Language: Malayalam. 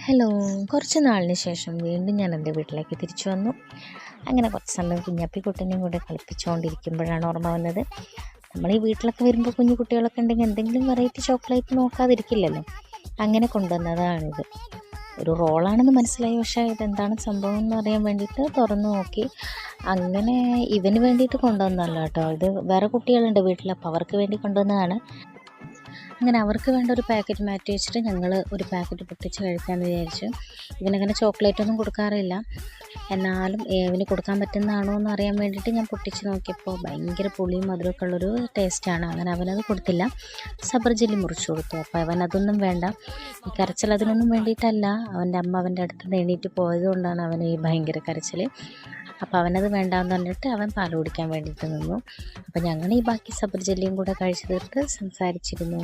ഹലോ. കുറച്ച് നാളിന് ശേഷം വീണ്ടും ഞാൻ എൻ്റെ വീട്ടിലേക്ക് തിരിച്ചു വന്നു. അങ്ങനെ കുറച്ച് സമയം കുഞ്ഞാപ്പിക്കുട്ടനെയും കൂടെ കളിപ്പിച്ചുകൊണ്ടിരിക്കുമ്പോഴാണ് ഓർമ്മ വന്നത്, നമ്മൾ ഈ വീട്ടിലൊക്കെ വരുമ്പോൾ കുഞ്ഞു കുട്ടികളൊക്കെ ഉണ്ടെങ്കിൽ എന്തെങ്കിലും വെറൈറ്റി ചോക്ലേറ്റ് നോക്കാതിരിക്കില്ലല്ലോ. അങ്ങനെ കൊണ്ടുവന്നതാണിത്. ഒരു റോളാണെന്ന് മനസ്സിലായി, പക്ഷേ ഇതെന്താണ് സംഭവം എന്ന് അറിയാൻ വേണ്ടിയിട്ട് തുറന്നു നോക്കി. അങ്ങനെ ഇവന് വേണ്ടിയിട്ട് കൊണ്ടുവന്നതല്ല കേട്ടോ, ഇത് വേറെ കുട്ടികളുണ്ട് വീട്ടിൽ, അപ്പോൾ അവർക്ക് വേണ്ടി കൊണ്ടുവന്നതാണ്. അങ്ങനെ അവർക്ക് വേണ്ട ഒരു പാക്കറ്റ് മാറ്റി വെച്ചിട്ട് ഞങ്ങൾ ഒരു പാക്കറ്റ് പൊട്ടിച്ച് കഴിക്കാമെന്ന് വിചാരിച്ചു. ഇവനങ്ങനെ ചോക്ലേറ്റ് ഒന്നും കൊടുക്കാറില്ല, എന്നാലും ഇവന് കൊടുക്കാൻ പറ്റുന്നതാണോ എന്ന് അറിയാൻ വേണ്ടിയിട്ട് ഞാൻ പൊട്ടിച്ച് നോക്കിയപ്പോൾ ഭയങ്കര പുളിയും മധുരമൊക്കെ ഉള്ളൊരു ടേസ്റ്റാണ്. അങ്ങനെ അവനത് കൊടുത്തില്ല, സബർ ജെല്ലി മുറിച്ച് കൊടുത്തു. അപ്പോൾ അവനതൊന്നും വേണ്ട. ഈ കരച്ചിൽ അതിനൊന്നും വേണ്ടിയിട്ടല്ല, അവൻ്റെ അമ്മ അവൻ്റെ അടുത്ത് നിന്ന് എണീറ്റ് പോയതുകൊണ്ടാണ് അവന് ഈ ഭയങ്കര കരച്ചിൽ. അപ്പോൾ അവനത് വേണ്ടാന്ന് പറഞ്ഞിട്ട് അവൻ പാൽ കുടിക്കാൻ വേണ്ടിയിട്ട് നിന്നു. അപ്പോൾ ഞങ്ങൾ ഈ ബാക്കി സബർ ജെല്ലിയും കൂടെ കഴിച്ചു തീർത്ത് സംസാരിച്ചിരുന്നു.